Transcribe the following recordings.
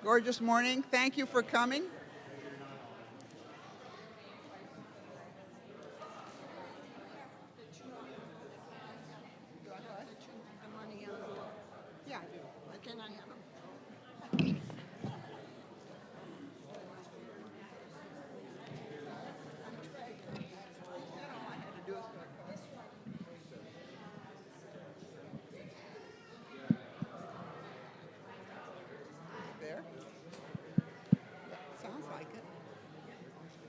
Gorgeous morning. Thank you for coming. Yeah, I do. Can I have them? There. Sounds like it.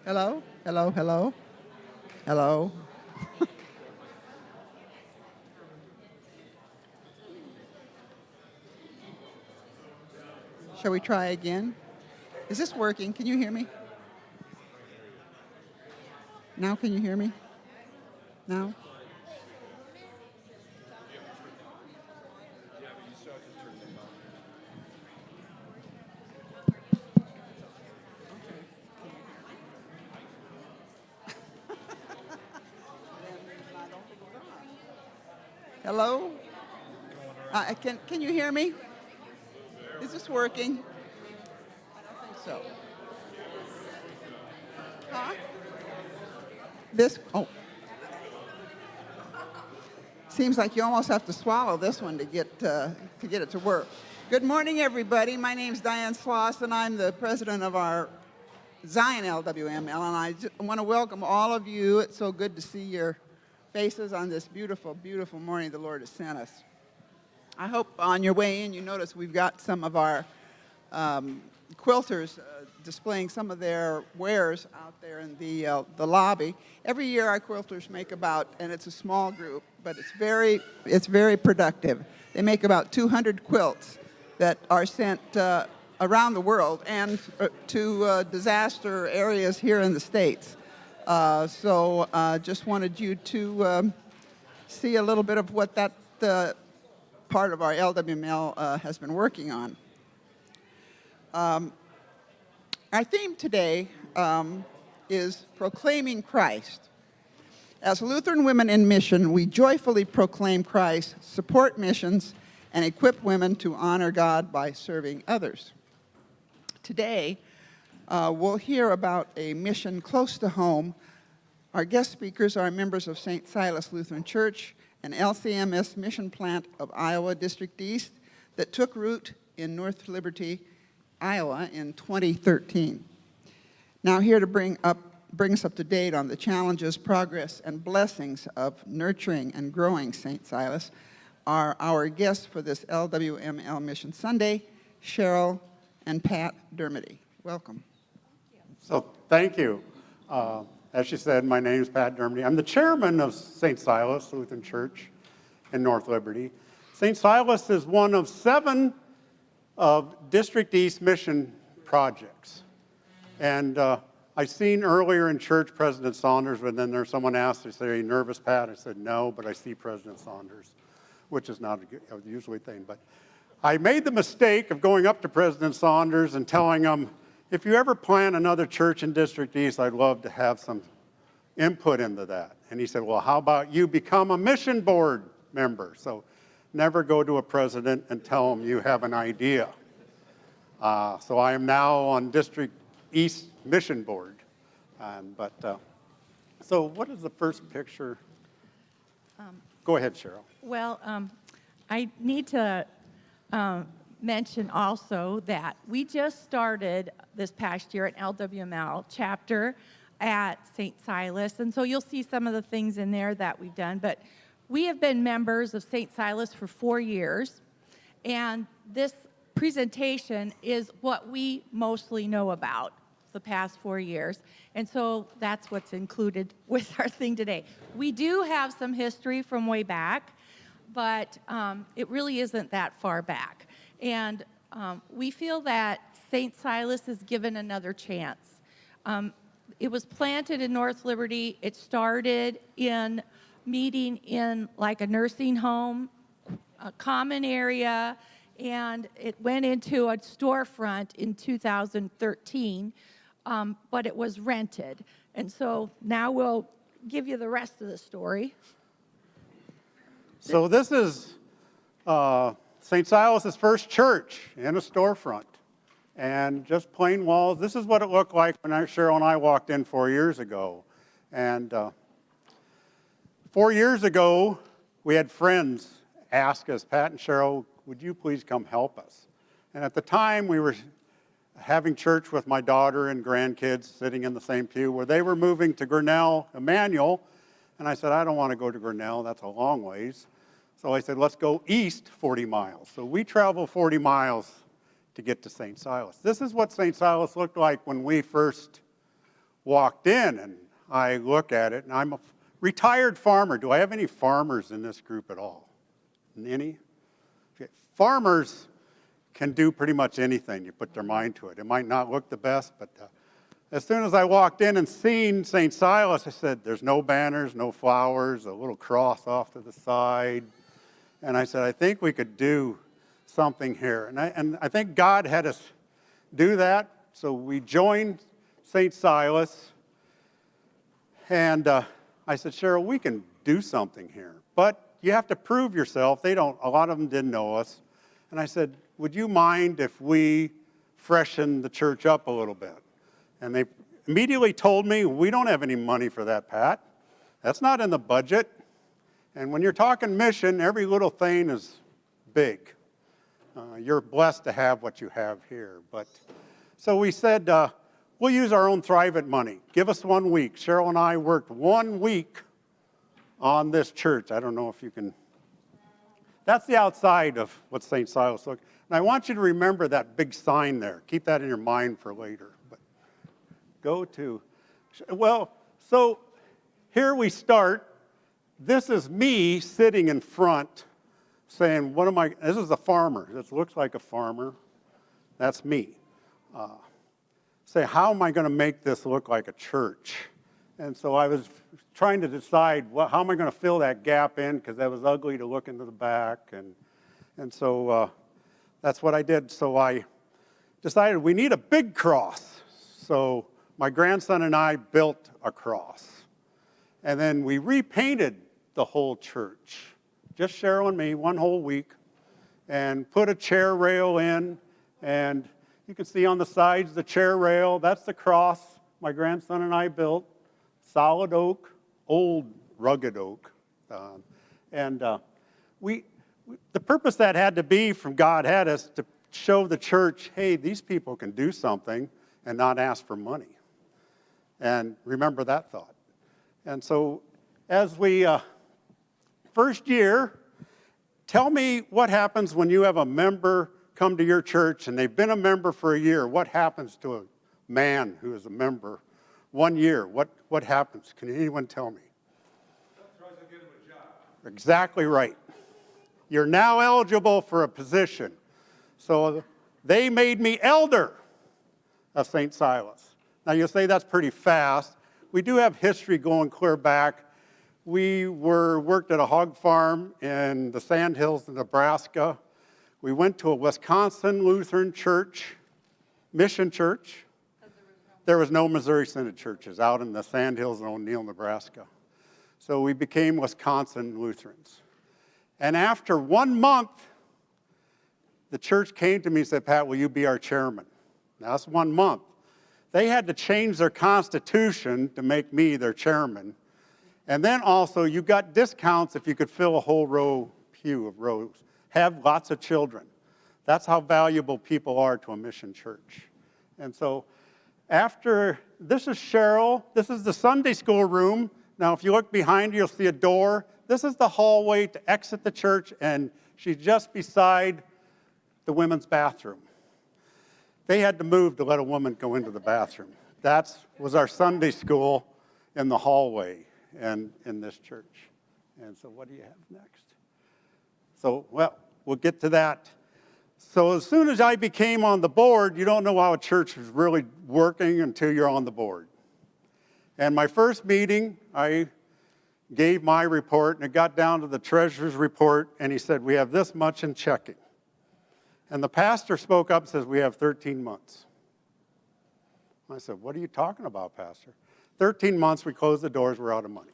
Hello? Hello? Hello? Hello? Shall we try again? Is this working? Can you hear me? Now can you hear me? Now? Hello? Can you hear me? Is this working? I don't think so. Huh? Oh. Seems like you almost have to swallow this one to get it to work. Good morning, everybody. My name's Diane Slias, and I'm the president of our Zion LWML, and I want to welcome all of you. It's so good to see your faces on this beautiful, beautiful morning the Lord has sent us. I hope on your way in you notice we've got some of our quilters displaying some of their wares out there in the lobby. Every year our quilters make about, and it's a small group, but it's very productive. They make about 200 quilts that are sent around the world and to disaster areas here in the States. So just wanted you to see a little bit of what that part of our LWML has been working on. Our theme today is Proclaiming Christ. As Lutheran women in mission, we joyfully proclaim Christ, support missions, and equip women to honor God by serving others. Today, we'll hear about a mission close to home. Our guest speakers are members of St. Slias Lutheran Church, an LCMS mission plant of Iowa District East that took root in North Liberty, Iowa in 2013. Now here to bring us up to date on the challenges, progress, and blessings of nurturing and growing St. Slias are our guests for this LWML Mission Sunday, Cheryl and Pat Dermody. Welcome. So thank you. As she said, my name is Pat Dermody. I'm the chairman of St. Slias Lutheran Church in North Liberty. St. Slias is one of 7 of District East mission projects. And I seen earlier in church President Saunders, but then there's someone asked, they said, "Are you nervous, Pat?" I said, "No, but I see President Saunders," which is not a usually thing. But I made the mistake of going up to President Saunders and telling him, "If you ever plan another church in District East, I'd love to have some input into that." And he said, "Well, how about you become a mission board member?" So never go to a president and tell him you have an idea. So I am now on District East Mission Board. So what is the first picture? Go ahead, Cheryl. Well, I need to mention also that we just started this past year an LWML chapter at St. Slias, and so you'll see some of the things in there that we've done, but we have been members of St. Slias for 4 years, and this presentation is what we mostly know about the past 4 years, and so that's what's included with our thing today. We do have some history from way back, but it really isn't that far back, and we feel that St. Slias is given another chance. It was planted in North Liberty. It started in meeting in like a nursing home, a common area, and it went into a storefront in 2013, but it was rented. And so now we'll give you the rest of the story. So this is St. Silas's first church in a storefront. and just plain walls. This is what it looked like when Cheryl and I walked in 4 years ago. And 4 years ago, we had friends ask us, Pat and Cheryl, would you please come help us? And at the time, we were having church with my daughter and grandkids sitting in the same pew where they were moving to Grinnell, Emmanuel. And I said, I don't want to go to Grinnell. That's a long ways. So I said, let's go east 40 miles. So we traveled 40 miles to get to St. Silas. This is what St. Silas looked like when we first walked in. And I look at it, and I'm a retired farmer. Do I have any farmers in this group at all? Any? Okay. Farmers can do pretty much anything you put their mind to it. It might not look the best, but as soon as I walked in and seen St. Silas, I said, there's no banners, no flowers, a little cross off to the side. And I said, I think we could do something here. And I think God had us do that. So we joined St. Silas. And I said, Cheryl, we can do something here. But you have to prove yourself. A lot of them didn't know us. And I said, would you mind if we freshen the church up a little bit? And they immediately told me, we don't have any money for that, Pat. That's not in the budget. And when you're talking mission, every little thing is big. You're blessed to have what you have here. So we said, we'll use our own Thrive It money. Give us 1 week. Cheryl and I worked 1 week on this church. I don't know if you can. That's the outside of what St. Silas looked. And I want you to remember that big sign there. Keep that in your mind for later. But so here we start. This is me sitting in front saying, this is a farmer. This looks like a farmer. That's me. Say, how am I going to make this look like a church? And so I was trying to decide, how am I going to fill that gap in? Because that was ugly to look into the back. And so that's what I did. So I decided we need a big cross. So my grandson and I built a cross. And then we repainted the whole church. Just Cheryl and me, 1 whole week. And put a chair rail in. And you can see on the sides the chair rail. That's the cross my grandson and I built. Solid oak, old rugged oak. The purpose that had to be from God had us to show the church, hey, these people can do something and not ask for money. And remember that thought. And so as we, first year, tell me what happens when you have a member come to your church and they've been a member for a year. What happens to a man who is a member 1 year? What happens? Can anyone tell me? Tries to get him a job. Exactly right. You're now eligible for a position. So they made me elder of St. Silas. Now you'll say that's pretty fast. We do have history going clear back. We worked at a hog farm in the Sandhills in Nebraska. We went to a Wisconsin Lutheran Church, mission church. There was no Missouri Synod churches out in the Sandhills in O'Neill, Nebraska. So we became Wisconsin Lutherans. And after 1 month, the church came to me and said, Pat, will you be our chairman? Now, that's 1 month. They had to change their constitution to make me their chairman. And then also, you got discounts if you could fill a whole pew of rows. Have lots of children. That's how valuable people are to a mission church. And so this is Cheryl. This is the Sunday school room. Now, if you look behind you, you'll see a door. This is the hallway to exit the church, and she's just beside the women's bathroom. They had to move to let a woman go into the bathroom. That was our Sunday school in the hallway and in this church. And so what do you have next? So, we'll get to that. So as soon as I became on the board, you don't know how a church is really working until you're on the board. And my first meeting, I gave my report, and it got down to the treasurer's report, and he said, we have this much in checking. And the pastor spoke up and says, we have 13 months. I said, what are you talking about, Pastor? 13 months, we closed the doors, we're out of money.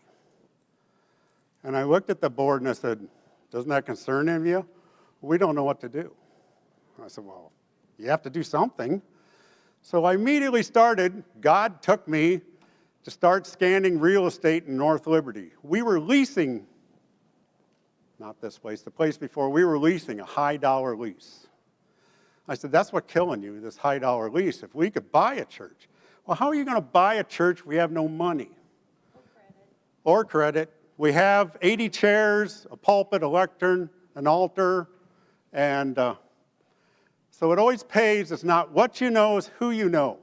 And I looked at the board and I said, doesn't that concern any of you? We don't know what to do. I said, well, you have to do something. So I immediately started, God took me to start scanning real estate in North Liberty. We were leasing, not this place, the place before, we were leasing a high dollar lease. I said, that's what's killing you, this high dollar lease. If we could buy a church. Well, how are you going to buy a church if we have no money? Or credit. We have 80 chairs, a pulpit, a lectern, an altar, and so it always pays. It's not what you know, it's who you know.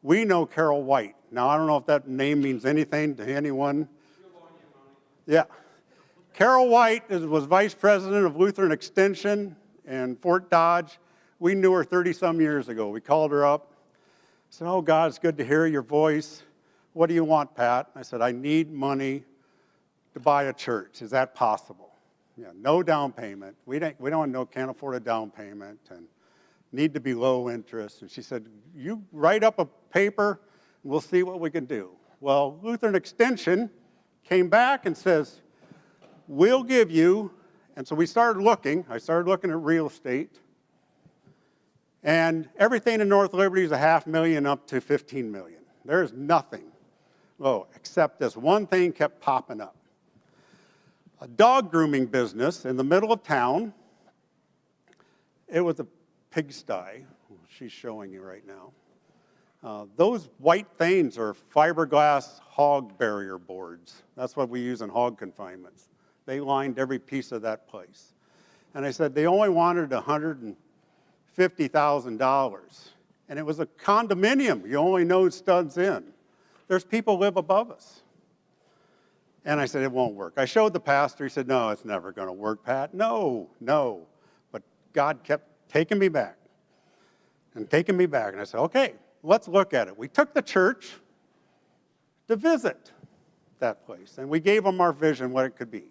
We know Carol White. Now, I don't know if that name means anything to anyone. Yeah. Carol White was vice president of Lutheran Extension in Fort Dodge. We knew her 30-some years ago. We called her up. Said, oh, God, it's good to hear your voice. What do you want, Pat? I said, I need money to buy a church. Is that possible? Yeah, no down payment. Can't afford a down payment and need to be low interest. And she said, you write up a paper and we'll see what we can do. Well, Lutheran Extension came back and says, we'll give you, and so we started looking. I started looking at real estate. And everything in North Liberty is $500,000 up to $15 million. There's nothing low, except this one thing kept popping up. A dog grooming business in the middle of town. It was a pigsty. She's showing you right now. Those white things are fiberglass hog barrier boards. That's what we use in hog confinements. They lined every piece of that place. And I said they only wanted $150,000. And it was a condominium. You only know studs in. There's people live above us. And I said, it won't work. I showed the pastor. He said, no, it's never going to work, Pat. No. But God kept taking me back and taking me back. And I said, okay, let's look at it. We took the church to visit that place. And we gave them our vision, what it could be.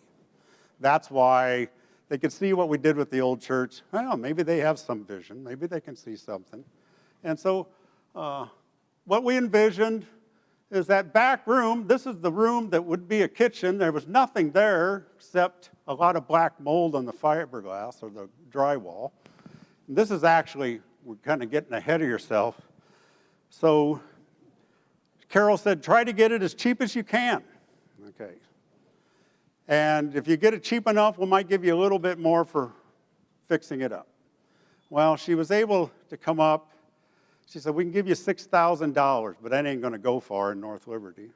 That's why they could see what we did with the old church. Well, maybe they have some vision. Maybe they can see something. And so what we envisioned is that back room. This is the room that would be a kitchen. There was nothing there except a lot of black mold on the fiberglass or the drywall. And this is actually, we're kind of getting ahead of yourself. So Carol said, try to get it as cheap as you can. Okay. And if you get it cheap enough, we might give you a little bit more for fixing it up. Well, she was able to come up. She said, we can give you $6,000, but that ain't going to go far in North Liberty.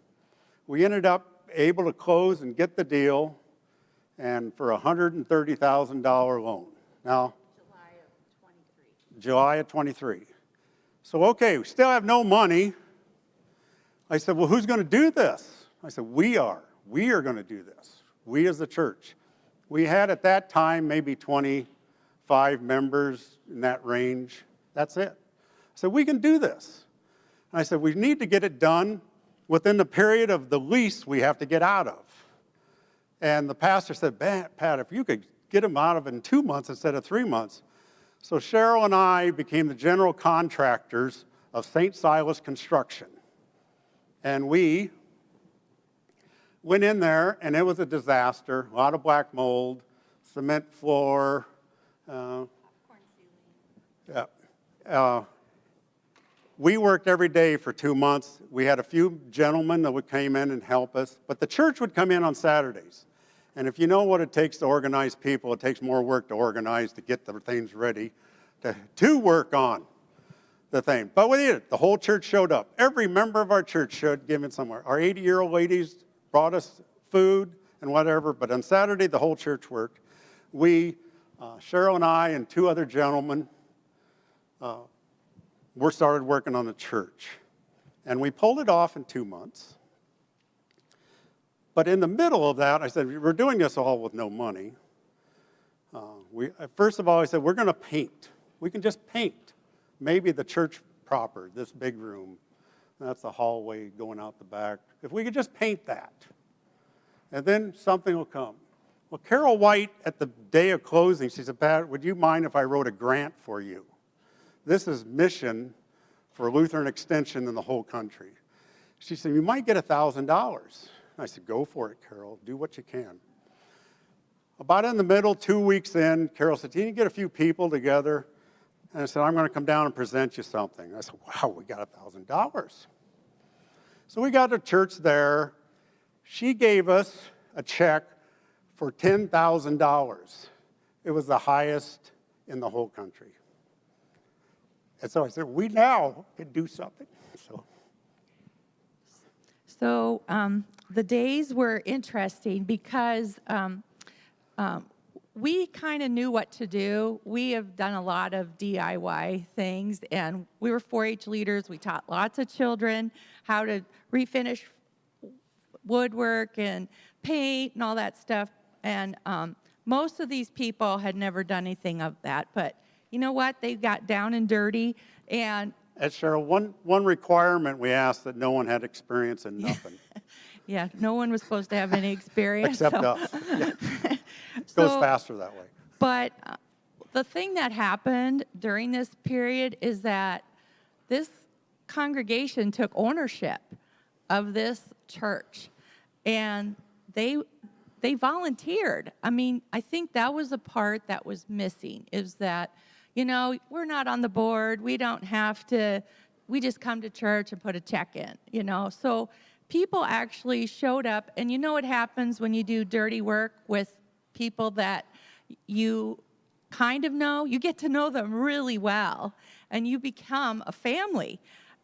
We ended up able to close and get the deal, and for a $130,000 loan. Now, July of 23. So, okay, we still have no money. I said, well, who's going to do this? I said, we are. We are going to do this. We as the church. We had at that time maybe 25 members in that range. That's it. So we can do this. And I said, we need to get it done within the period of the lease we have to get out of. And the pastor said, Pat, if you could get them out of in 2 months instead of 3 months. So Cheryl and I became the general contractors of St. Silas Construction. And we went in there, and it was a disaster. A lot of black mold, cement floor. We worked every day for 2 months. We had a few gentlemen that would come in and help us, but the church would come in on Saturdays. And if you know what it takes to organize people, it takes more work to organize to get the things ready to work on the thing. But we did it. The whole church showed up. Every member of our church showed, given somewhere. Our 80-year-old ladies brought us food and whatever, but on Saturday, the whole church worked. We, Cheryl and I and 2 other gentlemen, we started working on the church. And we pulled it off in 2 months. But in the middle of that, I said, we're doing this all with no money. First of all, I said, we're going to paint. We can just paint. Maybe the church proper, this big room. That's the hallway going out the back. If we could just paint that, and then something will come. Well, Carol White, at the day of closing, she said, Pat, would you mind if I wrote a grant for you? This is mission for Lutheran Extension in the whole country. She said, you might get $1,000. I said, go for it, Carol. Do what you can. About in the middle, 2 weeks in, Carol said, can you get a few people together? And I said, I'm going to come down and present you something. I said, wow, we got $1,000. So we got to church there. She gave us a check for $10,000. It was the highest in the whole country. And so I said, we now can do something. So the days were interesting because we kind of knew what to do. We have done a lot of DIY things, and we were 4-H leaders. We taught lots of children how to refinish woodwork and paint and all that stuff. And most of these people had never done anything of that. But you know what? They got down and dirty. And Cheryl, one requirement we asked that no one had experience in nothing. yeah, no one was supposed to have any experience. Except us. Yeah. It goes faster that way. But the thing that happened during this period is that this congregation took ownership of this church, and they volunteered. I mean, I think that was the part that was missing, is that, you know, we're not on the board. We don't have to, we just come to church and put a check in, you know. So people actually showed up, and you know what happens when you do dirty work with people that you kind of know? You get to know them really well, and you become a family.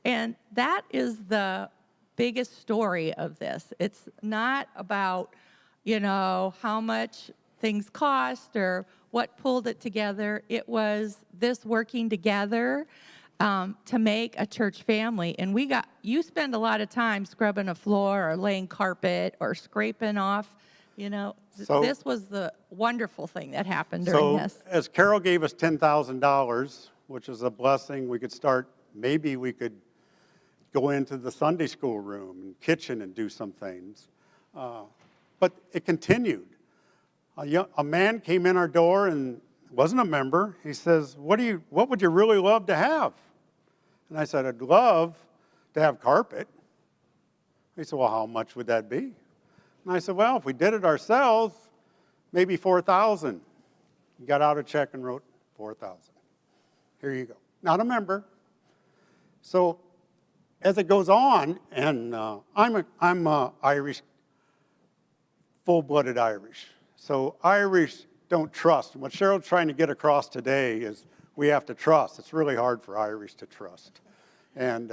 And that is the biggest story of this. It's not about, you know, how much things cost or what pulled it together. It was this working together to make a church family. And you spend a lot of time scrubbing a floor or laying carpet or scraping off, you know. So, this was the wonderful thing that happened during this. So as Carol gave us $10,000, which is a blessing, we could start, maybe we could go into the Sunday school room and kitchen and do some things. But it continued. A man came in our door and wasn't a member. He says, what would you really love to have? And I said, I'd love to have carpet. He said, well, how much would that be? And I said, well, if we did it ourselves, maybe $4,000. He got out a check and wrote $4,000. Here you go. Not a member. So as it goes on, and I'm Irish, full-blooded Irish. So Irish don't trust. And what Cheryl's trying to get across today is we have to trust. It's really hard for Irish to trust. And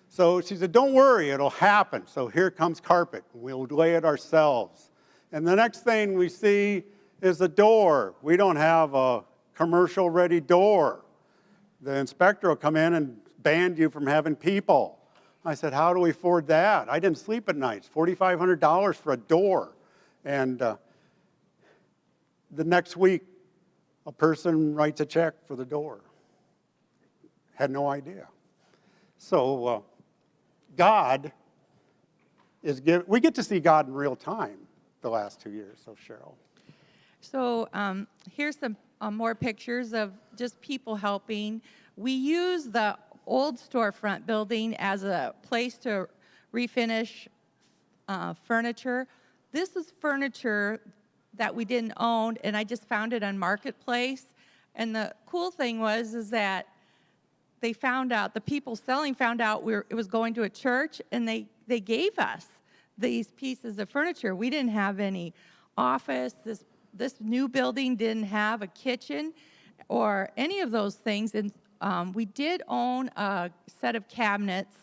so she said, don't worry, it'll happen. So here comes carpet. We'll lay it ourselves. And the next thing we see is the door. We don't have a commercial-ready door. The inspector will come in and ban you from having people. I said, how do we afford that? I didn't sleep at nights. $4,500 for a door. And the next week, a person writes a check for the door. Had no idea. So God is we get to see God in real time the last 2 years. So Cheryl. So here's some more pictures of just people helping. We use the old storefront building as a place to refinish furniture. This is furniture that we didn't own, and I just found it on Marketplace. And the cool thing is that they found out, the people selling found out it was going to a church, and they gave us these pieces of furniture. We didn't have any office. This new building didn't have a kitchen or any of those things. And we did own a set of cabinets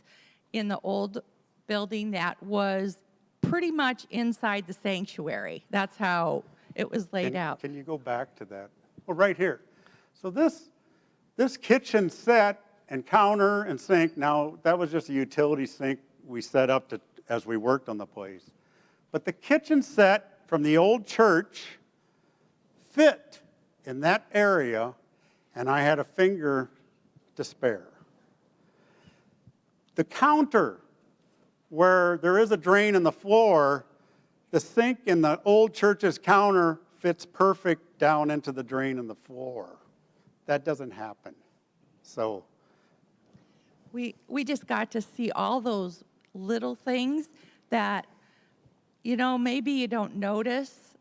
in the old building that was pretty much inside the sanctuary. That's how it was laid out. Can you go back to that? Well, right here. So this kitchen set and counter and sink, now that was just a utility sink we set up as we worked on the place. But the kitchen set from the old church fit in that area, and I had a finger to spare. The counter, where there is a drain in the floor, the sink in the old church's counter fits perfect down into the drain in the floor. That doesn't happen. So we just got to see all those little things that, you know, maybe you don't notice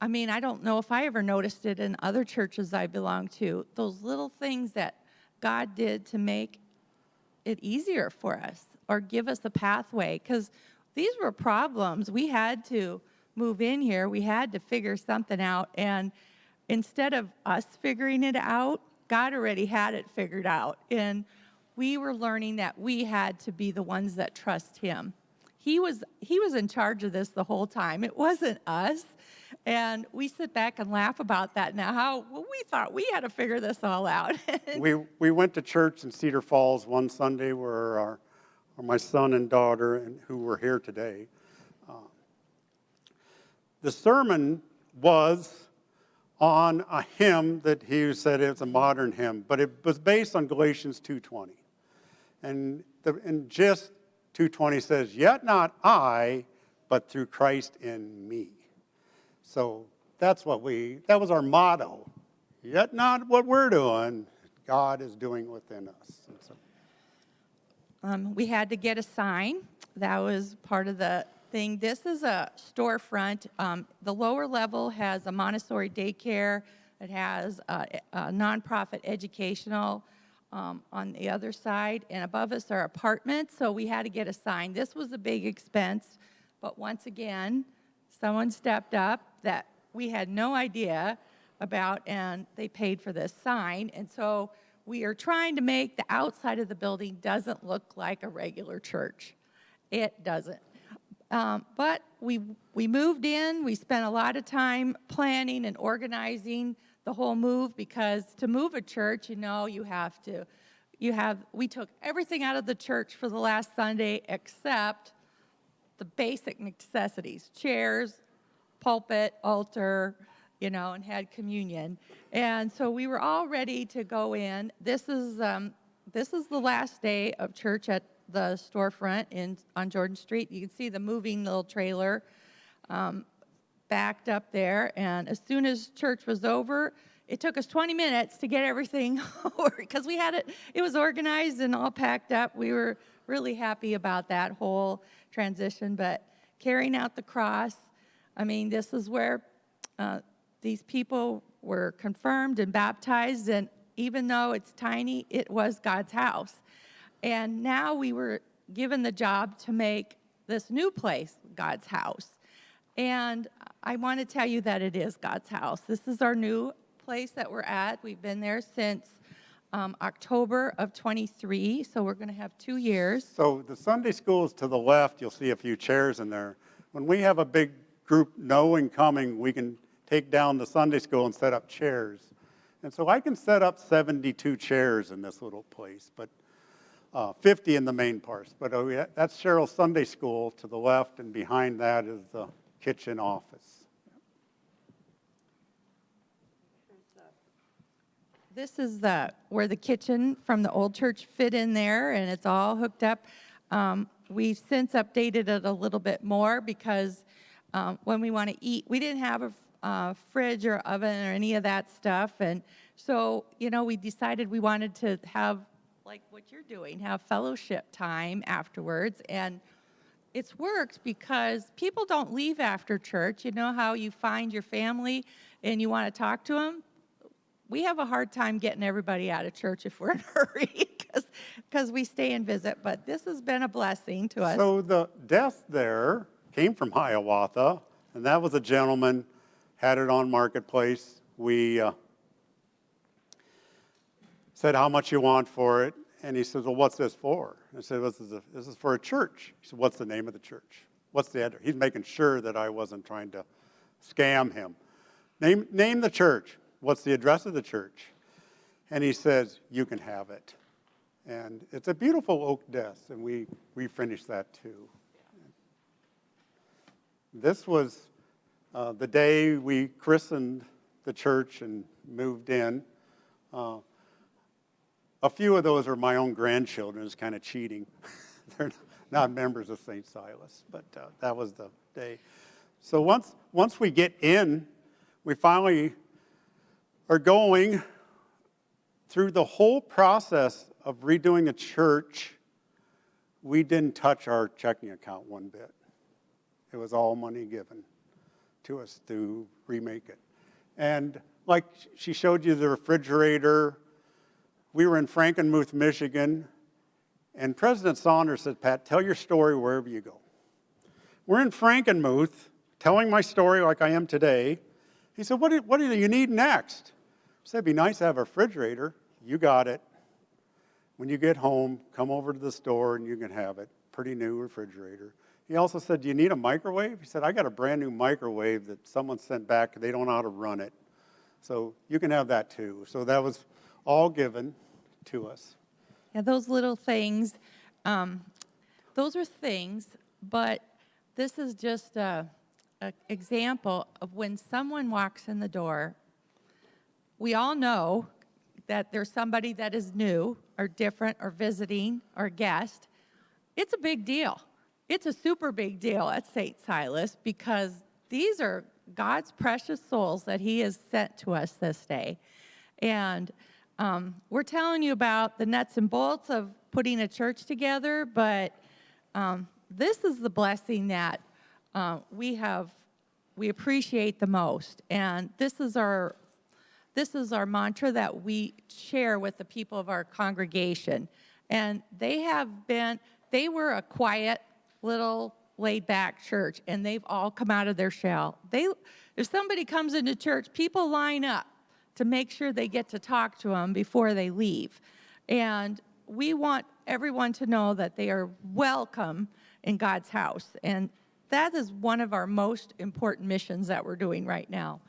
I mean, I don't know if I ever noticed it in other churches I belong to, those little things that God did to make it easier for us or give us a pathway, because these were problems. We had to move in here. We had to figure something out, and instead of us figuring it out, God already had it figured out, and we were learning that we had to be the ones that trust him. He was in charge of this the whole time. It wasn't us. And we sit back and laugh about that now. We thought we had to figure this all out. We went to church in Cedar Falls one Sunday where my son and daughter, and who were here today. The sermon was on a hymn that he said it's a modern hymn, but it was based on Galatians 2:20. And just 2:20 says, "Yet not I, but through Christ in me." So that was our motto. Yet not what we're doing, God is doing within us. And so, We had to get a sign. That was part of the thing. This is a storefront. The lower level has a Montessori daycare. It has a nonprofit educational on the other side. And above us are apartments, so we had to get a sign. This was a big expense, but once again, someone stepped up that we had no idea about, and they paid for this sign. And so we are trying to make the outside of the building doesn't look like a regular church. It doesn't. But we moved in. We spent a lot of time planning and organizing the whole move, because to move a church, we took everything out of the church for the last Sunday except the basic necessities: chairs, pulpit, altar, and had communion. And so we were all ready to go in. This is the last day of church at the storefront on Jordan Street. You can see the moving little trailer backed up there. And as soon as church was over, it took us 20 minutes to get everything over, because we had it was organized and all packed up. We were really happy about that whole transition. But carrying out the cross, I mean, this is where these people were confirmed and baptized, and even though it's tiny, it was God's house. And now we were given the job to make this new place God's house. And I want to tell you that it is God's house. This is our new place that we're at. We've been there since October of 23, so we're going to have 2 years. So the Sunday school is to the left. You'll see a few chairs in there. When we have a big group knowing coming, we can take down the Sunday school and set up chairs. And so I can set up 72 chairs in this little place, but 50 in the main parts. But that's Cheryl's Sunday school to the left, and behind that is the kitchen office. This is where the kitchen from the old church fit in there, and it's all hooked up. We've since updated it a little bit more, because when we want to eat, we didn't have a fridge or oven or any of that stuff. And so, we decided we wanted to have, like what you're doing, have fellowship time afterwards. And it's worked because people don't leave after church. You know how you find your family and you want to talk to them? We have a hard time getting everybody out of church if we're in a hurry, because we stay and visit. But this has been a blessing to us. So the desk there came from Hiawatha, and that was a gentleman, had it on Marketplace. We said, "How much you want for it?" And he says, "Well, what's this for?" I said, "This is for a church." He said, "What's the name of the church? What's the address?" He's making sure that I wasn't trying to scam him. Name the church. What's the address of the church? And he says, "You can have it." And it's a beautiful oak desk, and we finished that too. This was the day we christened the church and moved in. A few of those are my own grandchildren. It's kind of cheating. They're not members of St. Silas, but that was the day. So once we get in, we finally are going through the whole process of redoing the church. We didn't touch our checking account one bit. It was all money given to us to remake it. And like she showed you the refrigerator, we were in Frankenmuth, Michigan, and President Saunders said, Pat, tell your story wherever you go. We're in Frankenmuth, telling my story like I am today. He said, what do you need next? I said, it'd be nice to have a refrigerator. You got it. When you get home, come over to the store and you can have it. Pretty new refrigerator. He also said, do you need a microwave? He said, I got a brand new microwave that someone sent back. They don't know how to run it. So you can have that too. So that was all given to us. Yeah, those little things, those are things, but this is just an example of when someone walks in the door, we all know that there's somebody that is new or different or visiting or a guest. It's a big deal. It's a super big deal at St. Silas because these are God's precious souls that he has sent to us this day. And we're telling you about the nuts and bolts of putting a church together, but this is the blessing that we appreciate the most. And this is our mantra that we share with the people of our congregation. And they were a quiet, little, laid-back church, and they've all come out of their shell. If somebody comes into church, people line up to make sure they get to talk to them before they leave. And we want everyone to know that they are welcome in God's house. And that is one of our most important missions that we're doing right now.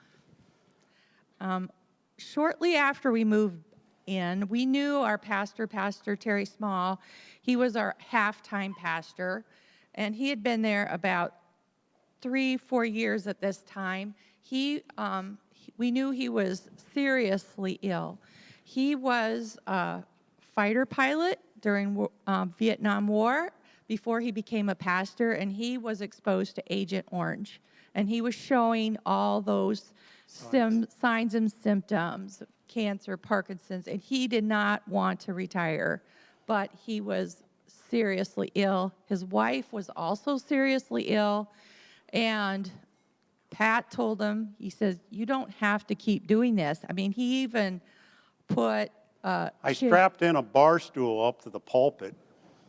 Shortly after we moved in, we knew our pastor, Pastor Terry Small. He was our half-time pastor, and he had been there about 3-4 years at this time. We knew he was seriously ill. He was a fighter pilot during Vietnam War before he became a pastor, and he was exposed to Agent Orange. And he was showing all those signs and symptoms, cancer, Parkinson's, and he did not want to retire, but he was seriously ill. His wife was also seriously ill, and Pat told him, he says, you don't have to keep doing this. I mean, he even put I strapped in a bar stool up to the pulpit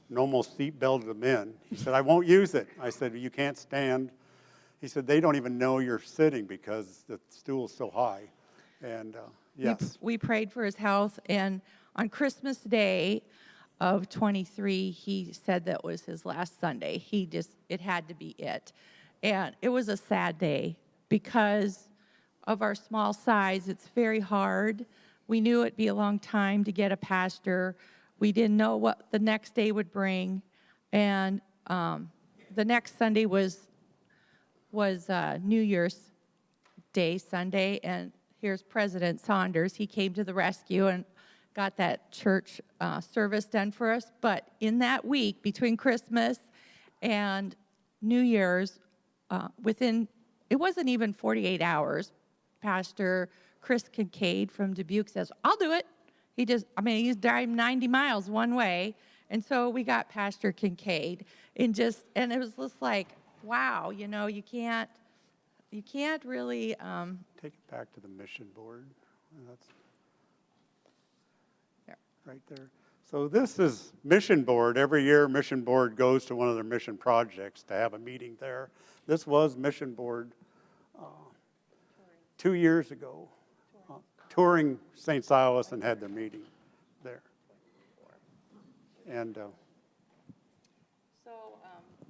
and almost seat belted him in. He said, I won't use it. I said, you can't stand. He said, they don't even know you're sitting because the stool's so high. And yes. We prayed for his health, and on Christmas Day of 23, he said that was his last Sunday. It had to be it. And it was a sad day because of our small size. It's very hard. We knew it'd be a long time to get a pastor. We didn't know what the next day would bring. And the next Sunday was New Year's Day Sunday, and here's President Saunders. He came to the rescue and got that church service done for us. But in that week, between Christmas and New Year's, it wasn't even 48 hours, Pastor Chris Kincaid from Dubuque says, I'll do it. He's driving 90 miles one way. And so we got Pastor Kincaid, and it was just like, wow, you can't really take it back to the mission board. That's right there. So this is mission board. Every year, mission board goes to one of their mission projects to have a meeting there. This was mission board 2 years ago, touring St. Silas and had their meeting there. And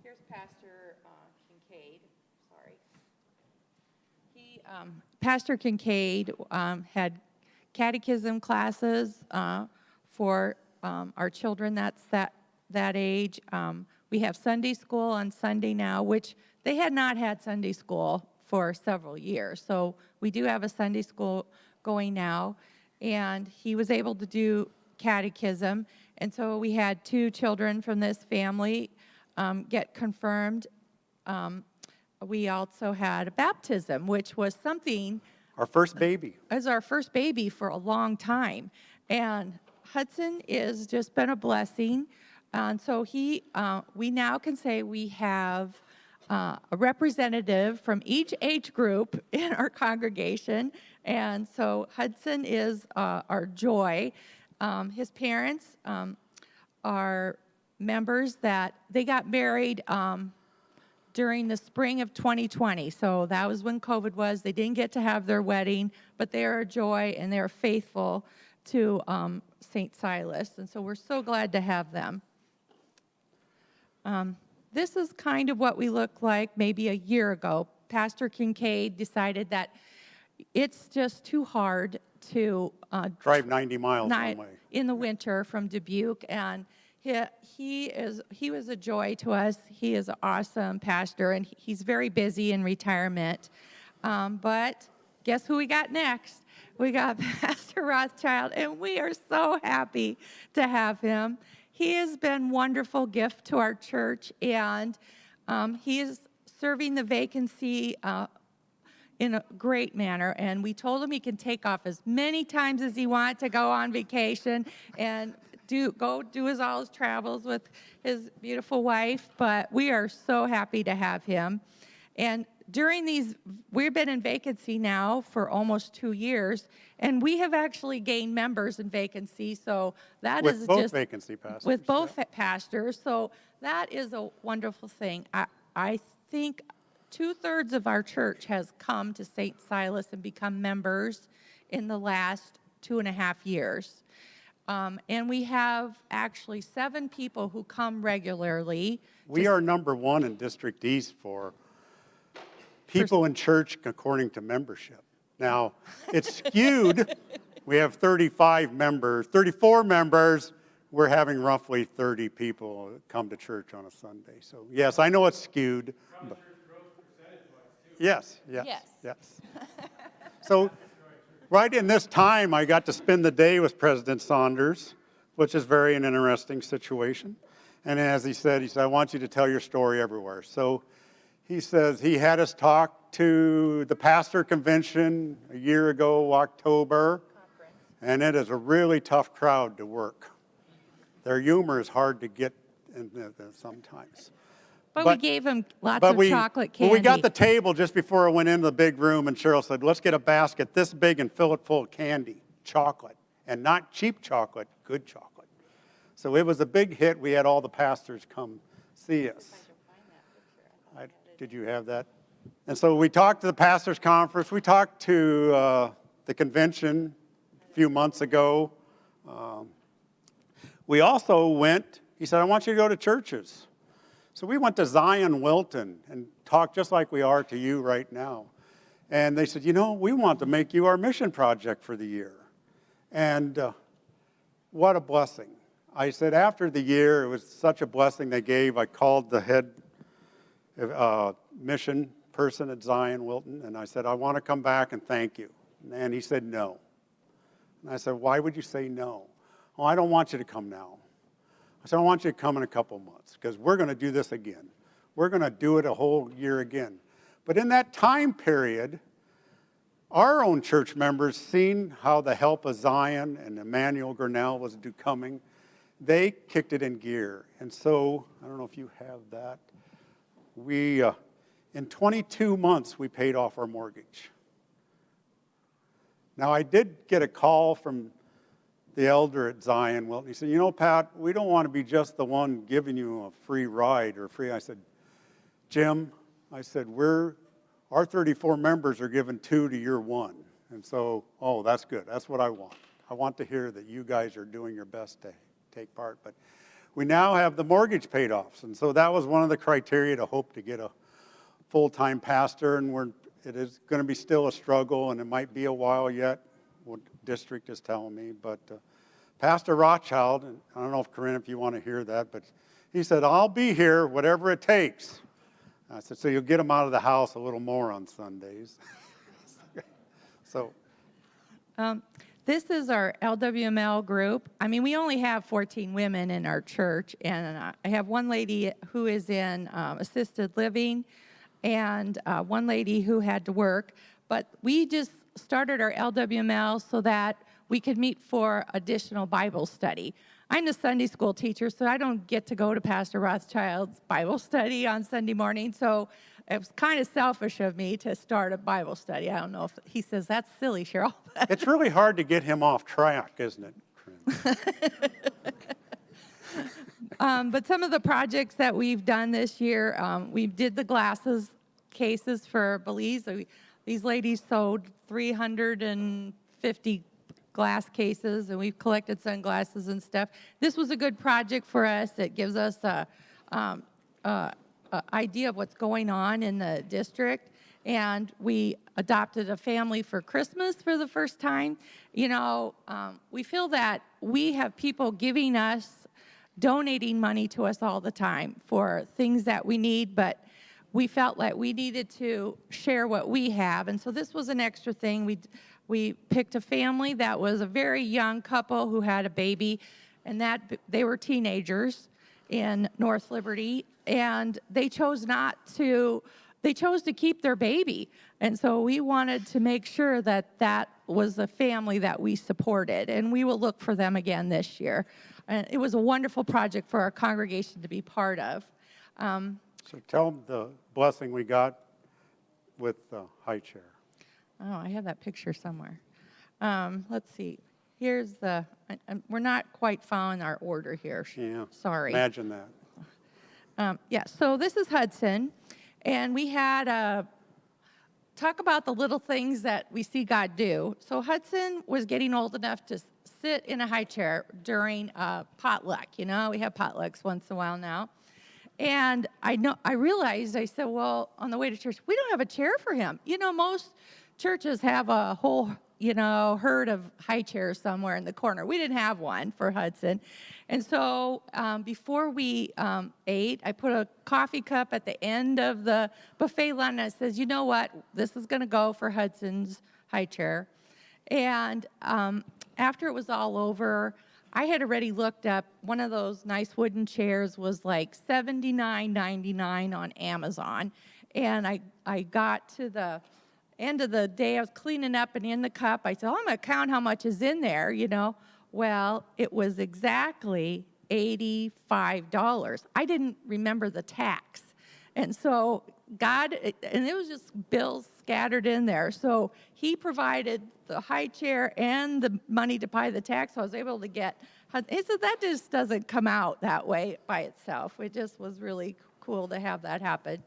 here's Pastor Kincaid. Sorry. Pastor Kincaid had catechism classes for our children that's that age. We have Sunday school on Sunday now, which they had not had Sunday school for several years. So we do have a Sunday school going now. And he was able to do catechism. And so we had 2 children from this family get confirmed. We also had a baptism, which was something. our first baby. As our first baby for a long time. And Hudson has just been a blessing. And so we now can say we have a representative from each age group in our congregation. And so Hudson is our joy. His parents are members that they got married during the spring of 2020. So that was when COVID was. They didn't get to have their wedding, but they are a joy and they are faithful to St. Silas. And so we're so glad to have them. This is kind of what we look like maybe a year ago. Pastor Kincaid decided that it's just too hard to Drive 90 miles one way. in the winter from Dubuque, and he was a joy to us. He is an awesome pastor, and he's very busy in retirement. But guess who we got next? We got Pastor Rothschild, and we are so happy to have him. He has been a wonderful gift to our church, and he is serving the vacancy in a great manner. And we told him he can take off as many times as he wants to go on vacation and go do all his travels with his beautiful wife. But we are so happy to have him. And during these, we've been in vacancy now for almost 2 years, and we have actually gained members in vacancy. So that is With both just vacancy pastors. with both pastors. So that is a wonderful thing. I think 2/3 of our church has come to St. Silas and become members in the last 2.5 years. And we have actually 7 people who come regularly. We are number 1 in District East for people in church according to membership. Now, it's skewed. We have 34 members. We're having roughly 30 people come to church on a Sunday. So, yes, I know it's skewed. But yes. So, right in this time, I got to spend the day with President Saunders, which is very an interesting situation. And as he said, I want you to tell your story everywhere. So he says he had us talk to the pastor convention a year ago, October. And it is a really tough crowd to work. Their humor is hard to get in sometimes. But we gave him lots of chocolate candy. We got the table just before I went into the big room, and Cheryl said, let's get a basket this big and fill it full of candy, chocolate, and not cheap chocolate, good chocolate. So it was a big hit. We had all the pastors come see us. Did you have that? And so we talked to the pastors' conference. We talked to the convention a few months ago. We also went, he said, I want you to go to churches. So we went to Zion Wilton and talked just like we are to you right now. And they said, we want to make you our mission project for the year. And what a blessing. I said after the year, it was such a blessing they gave. I called the head mission person at Zion Wilton, and I said, I want to come back and thank you. And he said no. And I said, why would you say no? Oh, I don't want you to come now. I said, I want you to come in a couple months because we're going to do this again. We're going to do it a whole year again. But in that time period, our own church members, seeing how the help of Zion and Emmanuel Grinnell was coming, they kicked it in gear. And so, I don't know if you have that. We, in 22 months, we paid off our mortgage. Now, I did get a call from the elder at Zion Wilton. He said, Pat, we don't want to be just the one giving you a free ride or free. I said, Jim, I said, our 34 members are giving 2 to your 1. And so, that's good. That's what I want. I want to hear that you guys are doing your best to take part. But we now have the mortgage paid off. And so that was one of the criteria to hope to get a full-time pastor. And it is going to be still a struggle, and it might be a while yet, what the district is telling me. But Pastor Rothschild, and I don't know if Corinne, if you want to hear that, but he said, I'll be here, whatever it takes. I said, so you'll get him out of the house a little more on Sundays. So. This is our LWML group. I mean, we only have 14 women in our church, and I have one lady who is in assisted living and one lady who had to work. But we just started our LWML so that we could meet for additional Bible study. I'm the Sunday school teacher, so I don't get to go to Pastor Rothschild's Bible study on Sunday morning. So it was kind of selfish of me to start a Bible study. I don't know if he says that's silly, Cheryl. It's really hard to get him off track, isn't it, Corinne? But some of the projects that we've done this year, we did the glasses cases for Belize. So these ladies sewed 350 glass cases, and we've collected sunglasses and stuff. This was a good project for us. It gives us a idea of what's going on in the district. And we adopted a family for Christmas for the first time. You know, we feel that we have people giving us, donating money to us all the time for things that we need, but we felt like we needed to share what we have. And so this was an extra thing. We picked a family that was a very young couple who had a baby, and that they were teenagers in North Liberty, and they chose to keep their baby. And so we wanted to make sure that that was a family that we supported, and we will look for them again this year. And it was a wonderful project for our congregation to be part of. So tell them the blessing we got with the high chair. Oh, I have that picture somewhere. Let's see. Here's we're not quite following our order here. Yeah. Sorry. Imagine that. Yeah, so this is Hudson, and we had talk about the little things that we see God do. So Hudson was getting old enough to sit in a high chair during potluck. You know, we have potlucks once in a while now. And I realized, I said, well, on the way to church, we don't have a chair for him. You know, most churches have a whole, herd of high chairs somewhere in the corner. We didn't have one for Hudson. And so before we ate, I put a coffee cup at the end of the buffet line, and I says, you know what, this is going to go for Hudson's high chair. And after it was all over, I had already looked up, one of those nice wooden chairs was like $79.99 on Amazon. And I got to the end of the day, I was cleaning up, and in the cup, I said, I'm going to count how much is in there, Well, it was exactly $85. I didn't remember the tax. And so and it was just bills scattered in there. So he provided the high chair and the money to pay the tax. So I was able to get, he said that just doesn't come out that way by itself. It just was really cool to have that happen.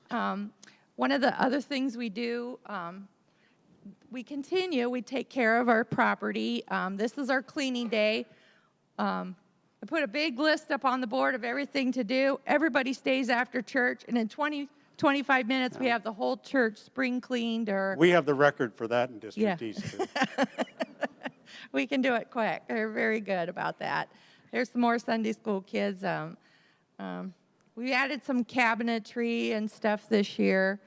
One of the other things we do, we take care of our property. This is our cleaning day. I put a big list up on the board of everything to do. Everybody stays after church, and in 25 minutes, we have the whole church spring cleaned. We have the record for that in District Yeah. East, too. We can do it quick. They're very good about that. There's some more Sunday school kids. We added some cabinetry and stuff this year.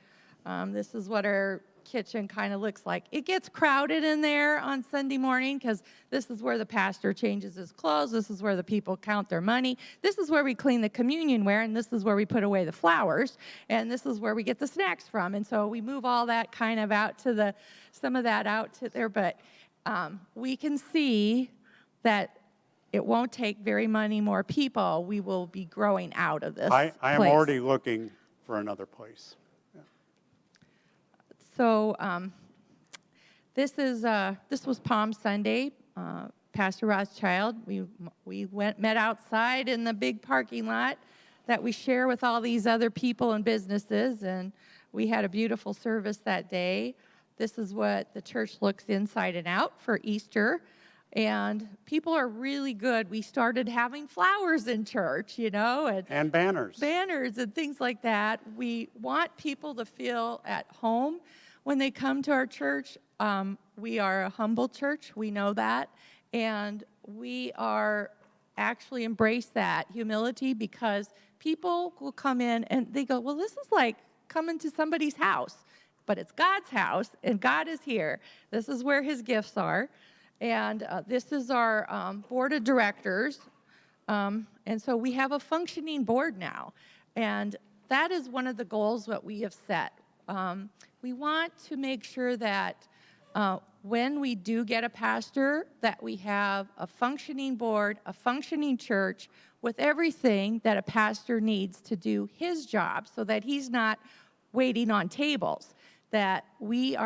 This is what our kitchen kind of looks like. It gets crowded in there on Sunday morning because this is where the pastor changes his clothes. This is where the people count their money. This is where we clean the communion ware, and this is where we put away the flowers, and this is where we get the snacks from. And so we move all that kind of out to some of that out to there, but we can see that it won't take very many more people. We will be growing out of this I am place. already looking for another place. So this was Palm Sunday. Pastor Rothschild, we met outside in the big parking lot that we share with all these other people and businesses, and we had a beautiful service that day. This is what the church looks inside and out for Easter. And people are really good. We started having flowers in church, And banners. Banners and things like that. We want people to feel at home when they come to our church. We are a humble church. We know that. And we are actually embrace that humility because people will come in and they go, well, this is like coming to somebody's house. But it's God's house, and God is here. This is where his gifts are. And this is our board of directors. And so we have a functioning board now. And that is one of the goals that we have set. We want to make sure that when we do get a pastor, that we have a functioning board, a functioning church with everything that a pastor needs to do his job so that he's not waiting on tables, that we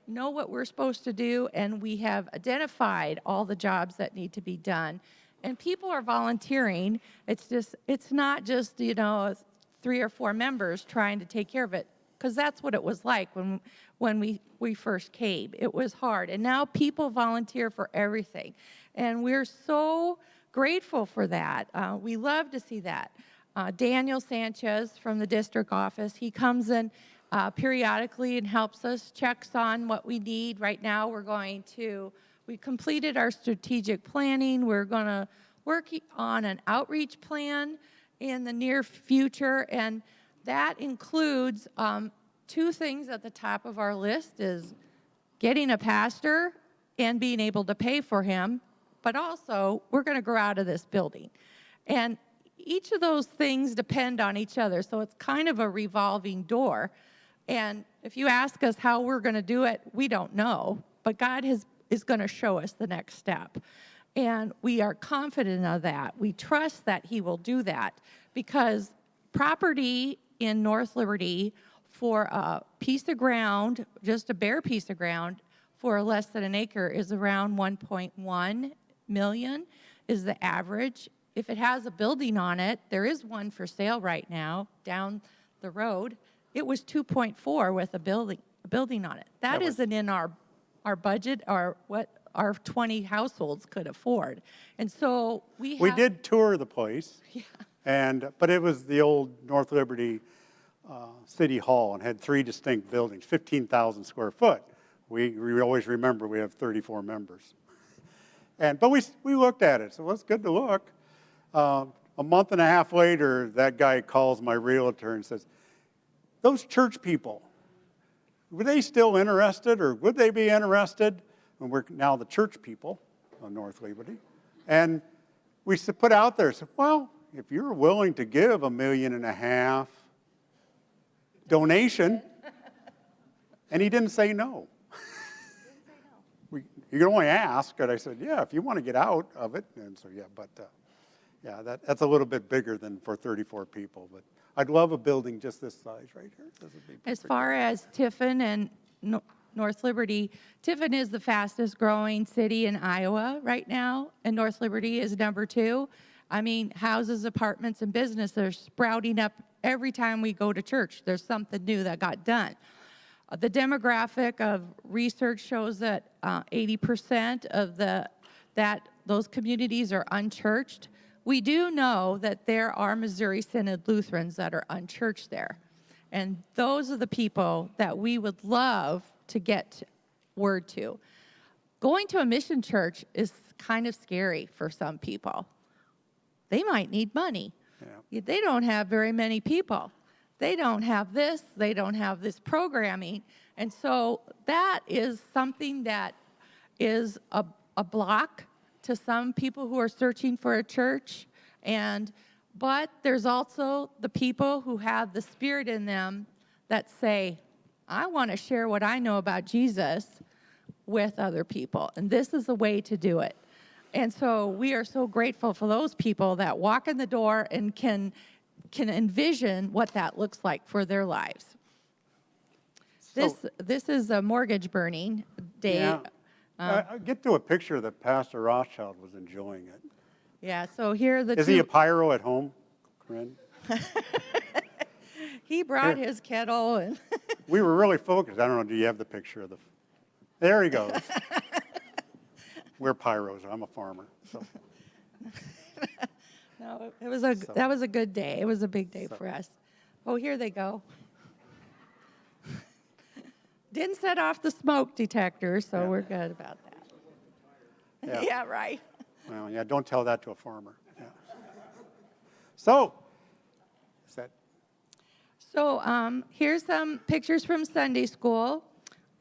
know what we're supposed to do, and we have identified all the jobs that need to be done. And people are volunteering. It's not just, 3 or 4 members trying to take care of it, because that's what it was like when we first came. It was hard. And now people volunteer for everything. And we're so grateful for that. We love to see that. Daniel Sanchez from the district office, he comes in periodically and helps us, checks on what we need. Right now we completed our strategic planning. We're going to work on an outreach plan in the near future, and that includes 2 things at the top of our list is getting a pastor and being able to pay for him, but also we're going to grow out of this building. And each of those things depend on each other, so it's kind of a revolving door. And if you ask us how we're going to do it, we don't know, but God is going to show us the next step. And we are confident of that. We trust that he will do that, because property in North Liberty for a piece of ground, just a bare piece of ground, for less than an acre is around 1.1 million is the average. If it has a building on it, there is one for sale right now down the road. It was 2.4 with a building on it. That isn't in our budget or what our 20 households could afford. And so we did tour the place. Yeah. But it was the old North Liberty City Hall and had 3 distinct buildings, 15,000 square foot. We always remember we have 34 members. But we looked at it, so it was good to look. A month and a half later, that guy calls my realtor and says, those church people, were they still interested, or would they be interested? And we're now the church people of North Liberty. And we put out there, said, well, if you're willing to give $1.5 million donation, and he didn't say no. You can only ask, and I said, yeah, if you want to get out of it. And so, that's a little bit bigger than for 34 people, but I'd love a building just this size right here. As far as Tiffin and North Liberty, Tiffin is the fastest growing city in Iowa right now, and North Liberty is number 2. I mean, houses, apartments, and business are sprouting up every time we go to church. There's something new that got done. The demographic of research shows that 80% of those communities are unchurched. We do know that there are Missouri Synod Lutherans that are unchurched there. And those are the people that we would love to get word to. Going to a mission church is kind of scary for some people. They might need money. Yeah. They don't have very many people. They don't have this. They don't have this programming. And so that is something that is a block to some people who are searching for a church. But there's also the people who have the Spirit in them that say, I want to share what I know about Jesus with other people. And this is a way to do it. And so we are so grateful for those people that walk in the door and can envision what that looks like for their lives. This is a mortgage burning day. Yeah. I get to a picture that Pastor Rothschild was enjoying it. Yeah, so here are the Is he a pyro at home, Corinne? He brought his kettle. And we were really focused. I don't know, do you have the picture of the... There he goes. We're pyros. I'm a farmer. So. No, that was a good day. It was a big day for us. Oh, here they go. Didn't set off the smoke detector, so we're good about that. Yeah, right. Well, yeah, don't tell that to a farmer. Yeah. So, is that... So here's some pictures from Sunday school.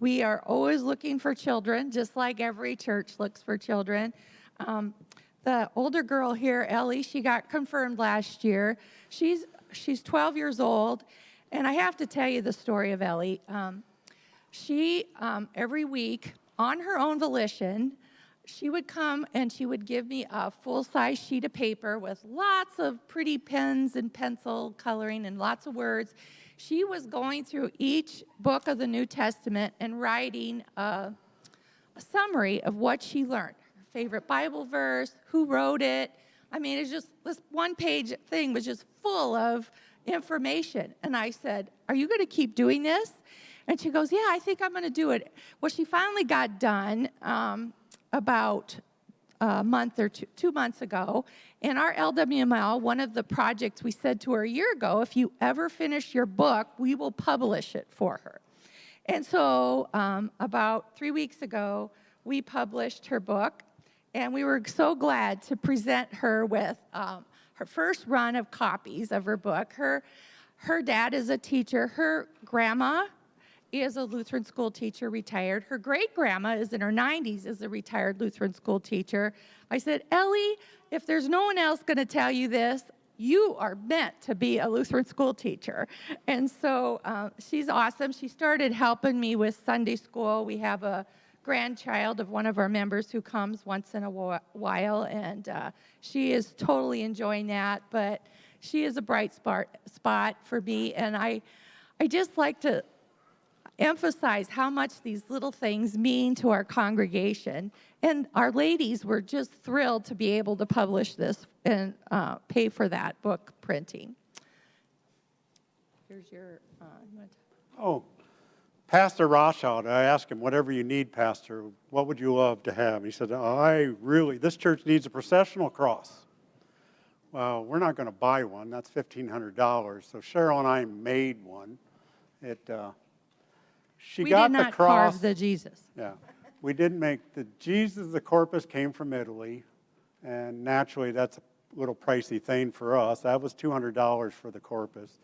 We are always looking for children, just like every church looks for children. The older girl here, Ellie, she got confirmed last year. She's 12 years old, and I have to tell you the story of Ellie. She, every week on her own volition, she would come and she would give me a full-size sheet of paper with lots of pretty pens and pencil coloring and lots of words. She was going through each book of the New Testament and writing a summary of what she learned. Her favorite Bible verse, who wrote it. I mean, it's just, this one-page thing was just full of information. And I said, are you going to keep doing this? And she goes, yeah, I think I'm going to do it. Well, she finally got done about a month or 2 months ago. In our LWML, one of the projects we said to her a year ago, if you ever finish your book, we will publish it for her. And so about 3 weeks ago, we published her book, and we were so glad to present her with her first run of copies of her book. Her dad is a teacher. Her grandma is a Lutheran school teacher, retired. Her great-grandma is in her 90s, is a retired Lutheran school teacher. I said, Ellie, if there's no one else going to tell you this, you are meant to be a Lutheran school teacher. And so she's awesome. She started helping me with Sunday school. We have a grandchild of one of our members who comes once in a while, and she is totally enjoying that. But she is a bright spot for me, and I just like to emphasize how much these little things mean to our congregation. And our ladies were just thrilled to be able to publish this and pay for that book printing. Here's your, Oh, Pastor Rothschild, I asked him, whatever you need, Pastor, what would you love to have? He said, this church needs a processional cross. Well, we're not going to buy one. That's $1,500. So Cheryl and I made one. She we got did the not cross. carve the Jesus. Yeah, we didn't make the Jesus. The corpus came from Italy, and naturally that's a little pricey thing for us. That was $200 for the corpus.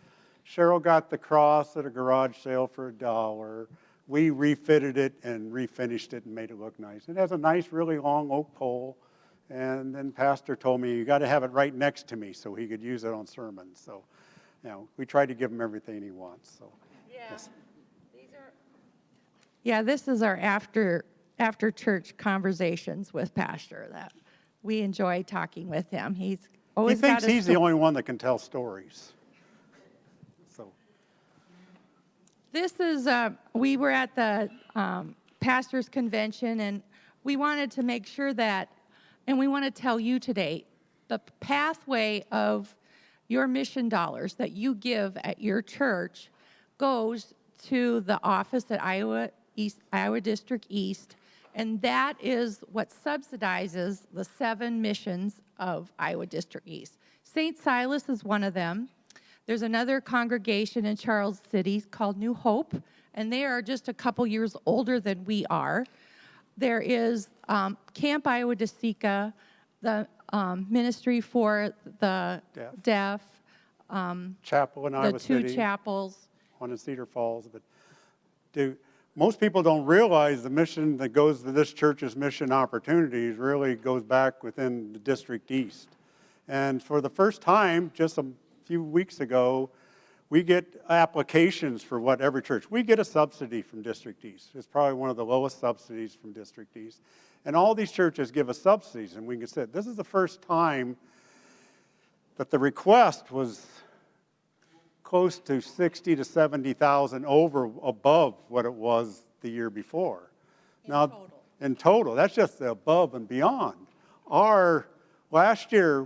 Cheryl got the cross at a garage sale for $1. We refitted it and refinished it and made it look nice. It has a nice, really long oak pole. And then Pastor told me, you got to have it right next to me so he could use it on sermons. So, we tried to give him everything he wants. So, yeah. Yes. Yeah, this is our after church conversations with Pastor that we enjoy talking with him. He's always he thinks he's the only one that can tell stories. So this is we were at the pastors' convention, and we wanted to make sure that, and we want to tell you today, the pathway of your mission dollars that you give at your church goes to the office at Iowa District East, and that is what subsidizes the 7 missions of Iowa District East. St. Silas is one of them. There's another congregation in Charles City called New Hope, and they are just a couple years older than we are. There is Camp Iowa DeSica, the Ministry for the Deaf, chapel in Iowa the City. 2 chapels. One in Cedar Falls. But most people don't realize the mission that goes to this church's mission opportunities really goes back within the District East. And for the first time, just a few weeks ago, we get applications for what every church. We get a subsidy from District East. It's probably one of the lowest subsidies from District East. And all these churches give us subsidies. And we can say, this is the first time that the request was close to 60 to 70,000 above what it was the year before. In total, that's just the above and beyond. Last year,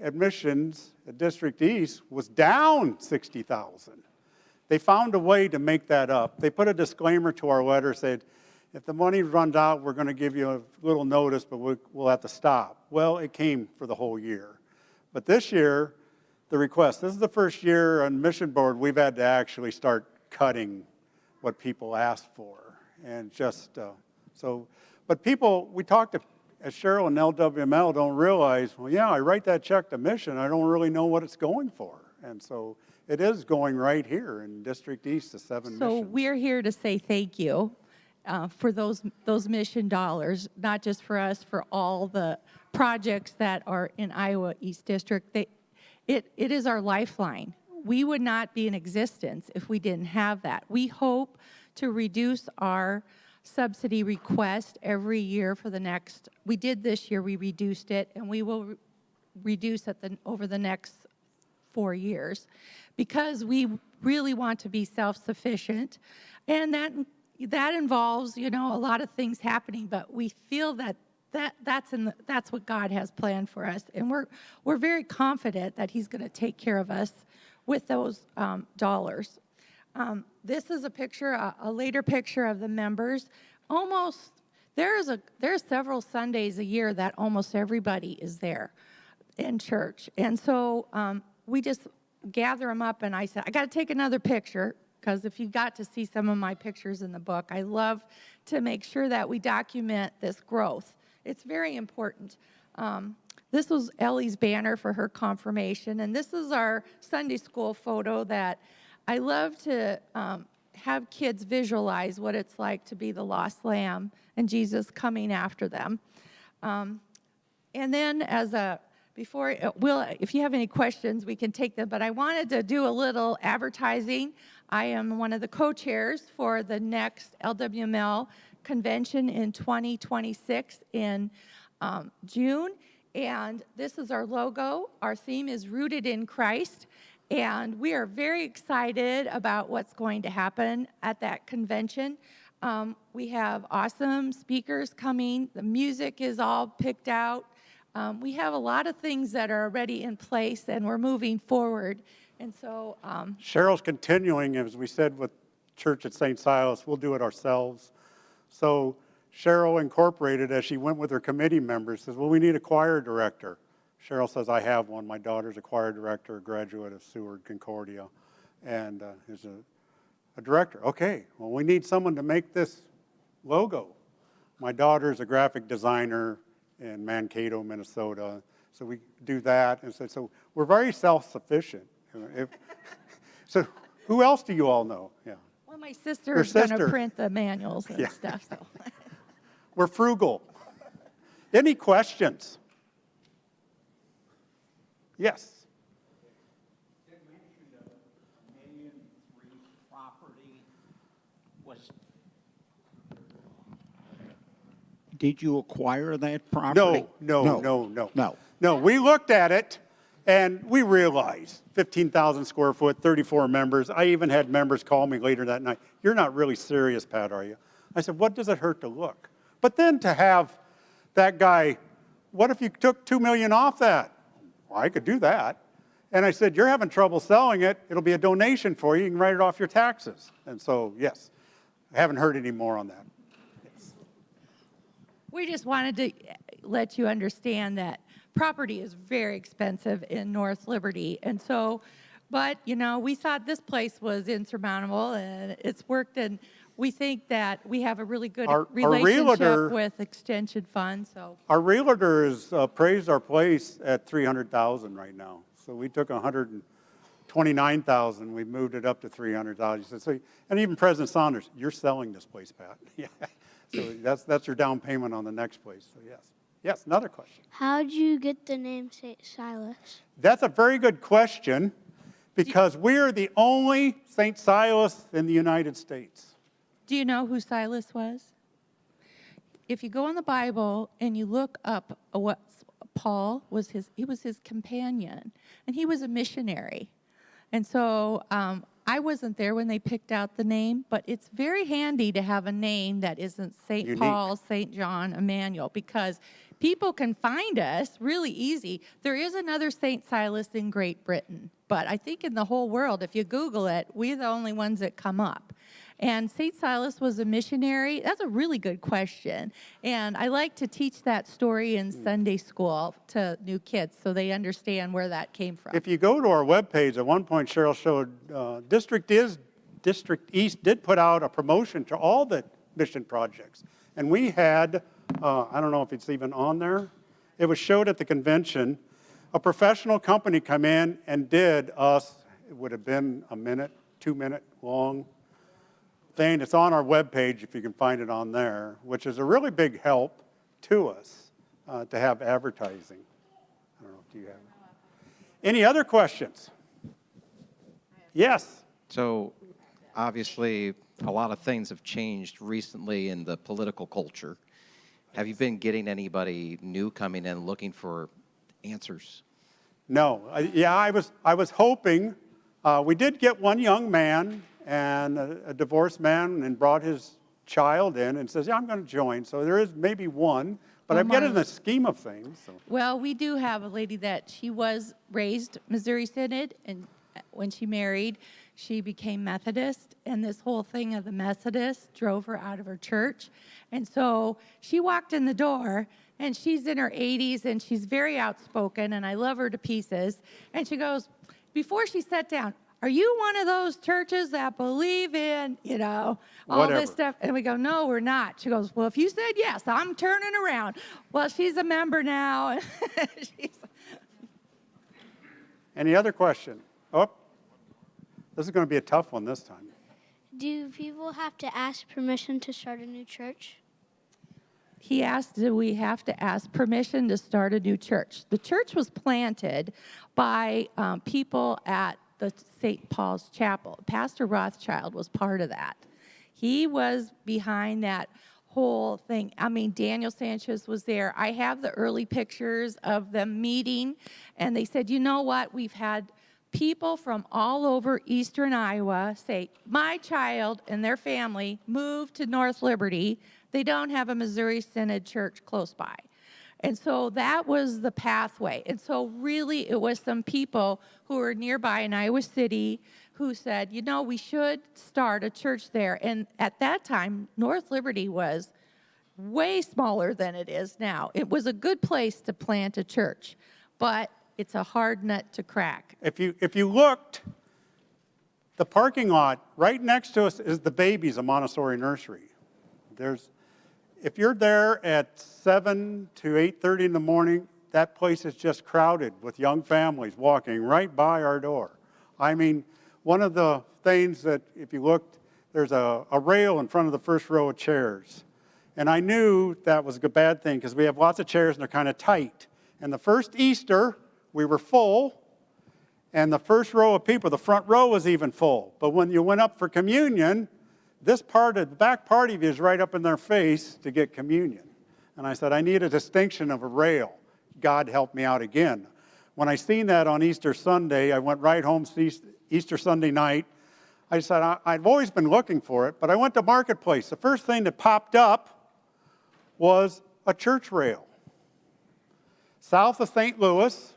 admissions at District East was down 60,000. They found a way to make that up. They put a disclaimer to our letter, said, if the money runs out, we're going to give you a little notice, but we'll have to stop. Well, it came for the whole year. But this year, this is the first year on Mission Board we've had to actually start cutting what people asked for. And but people, we talked to, as Cheryl and LWML don't realize, well, yeah, I write that check to Mission, I don't really know what it's going for. And so it is going right here in District East to 7 missions. So we're here to say thank you for those mission dollars, not just for us, for all the projects that are in Iowa East District. It is our lifeline. We would not be in existence if we didn't have that. We hope to reduce our subsidy request every year for the next, we did this year, we reduced it, and we will reduce it over the next 4 years because we really want to be self-sufficient. And that involves, a lot of things happening, but we feel that's what God has planned for us. And we're very confident that he's going to take care of us with those dollars. This is a picture, a later picture of the members. There's several Sundays a year that almost everybody is there in church. And so we just gather them up, and I said, I got to take another picture, because if you got to see some of my pictures in the book, I love to make sure that we document this growth. It's very important. This was Ellie's banner for her confirmation, and this is our Sunday school photo that I love to have kids visualize what it's like to be the lost lamb and Jesus coming after them. And then if you have any questions, we can take them, but I wanted to do a little advertising. I am one of the co-chairs for the next LWML convention in 2026 in June, and this is our logo. Our theme is Rooted in Christ, and we are very excited about what's going to happen at that convention. We have awesome speakers coming. The music is all picked out. We have a lot of things that are already in place, and we're moving forward. And so Cheryl's continuing, as we said with church at St. Silas, we'll do it ourselves. So Cheryl incorporated, as she went with her committee members, says, well, we need a choir director. Cheryl says, I have one. My daughter's a choir director, a graduate of Seward Concordia, and is a director. Okay, well, we need someone to make this logo. My daughter's a graphic designer in Mankato, Minnesota, so we do that. And so we're very self-sufficient. So who else do you all know? Yeah. Well, my sister is going to print the manuals and stuff. So we're frugal. Any questions? Yes. You mentioned a $1.3 million property. Did you acquire that property? No, we looked at it, and we realized 15,000 square foot, 34 members. I even had members call me later that night. You're not really serious, Pat, are you? I said, what does it hurt to look? But then to have that guy, what if you took $2 million off that? Well, I could do that. And I said, you're having trouble selling it. It'll be a donation for you. You can write it off your taxes. And so, yes, I haven't heard any more on that. Yes. We just wanted to let you understand that property is very expensive in North Liberty. And so, but, we thought this place was insurmountable, and it's worked, and we think that we have a really good relationship with Extension Fund. So our realtor has appraised our place at $300,000 right now. So we took $129,000, we moved it up to $300,000. So, and even President Saunders, you're selling this place, Pat. Yeah. So that's your down payment on the next place. So yes. Yes, another question. How did you get the name St. Silas? That's a very good question, because we're the only St. Silas in the United States. do you know who Silas was? If you go in the Bible and you look up what Paul was, he was his companion, and he was a missionary. And so I wasn't there when they picked out the name, but it's very handy to have a name that isn't St. Paul, St. John, Emmanuel, because people can find us really easy. There is another St. Silas in Great Britain, but I think in the whole world, if you Google it, we're the only ones that come up. And St. Silas was a missionary. That's a really good question. And I like to teach that story in Sunday school to new kids so they understand where that came from. If you go to our webpage, at one point Cheryl showed District East did put out a promotion to all the mission projects. And we had, I don't know if it's even on there, it was showed at the convention, a professional company come in and did us, it would have been a minute, 2-minute long thing. It's on our webpage if you can find it on there, which is a really big help to us to have advertising. I don't know if you have any other questions? Yes. So obviously a lot of things have changed recently in the political culture. Have you been getting anybody new coming in looking for answers? No. I was hoping. We did get one young man and a divorced man and brought his child in and says, yeah, I'm going to join. So there is maybe one, but I'm getting the scheme of things. So. Well, we do have a lady that she was raised Missouri Synod, and when she married, she became Methodist, and this whole thing of the Methodists drove her out of her church. And so she walked in the door, and she's in her 80s, and she's very outspoken, and I love her to pieces. And she goes, before she sat down, are you one of those churches that believe in, all Whatever. this stuff? And we go, no, we're not. She goes, well, if you said yes, I'm turning around. Well, she's a member now. Any other question? Oh, this is going to be a tough one this time. Do people have to ask permission to start a new church? He asked, do we have to ask permission to start a new church? The church was planted by people at the St. Paul's Chapel. Pastor Rothschild was part of that. He was behind that whole thing. I mean, Daniel Sanchez was there. I have the early pictures of them meeting, and they said, you know what, we've had people from all over eastern Iowa say, my child and their family moved to North Liberty. They don't have a Missouri Synod church close by. And so that was the pathway. And so really it was some people who were nearby in Iowa City who said, we should start a church there. And at that time, North Liberty was way smaller than it is now. It was a good place to plant a church, but it's a hard nut to crack. If you looked, the parking lot right next to us is the Babies, a Montessori nursery. If you're there at 7 to 8:30 in the morning, that place is just crowded with young families walking right by our door. I mean, one of the things that, if you looked, there's a rail in front of the first row of chairs. And I knew that was a bad thing because we have lots of chairs and they're kind of tight. And the first Easter, we were full, and the first row of people, the front row was even full. But when you went up for communion, this part of the back part of you is right up in their face to get communion. And I said, I need a distinction of a rail. God help me out again. When I seen that on Easter Sunday, I went right home Easter Sunday night. I said, I've always been looking for it, but I went to Marketplace. The first thing that popped up was a church rail. South of St. Louis,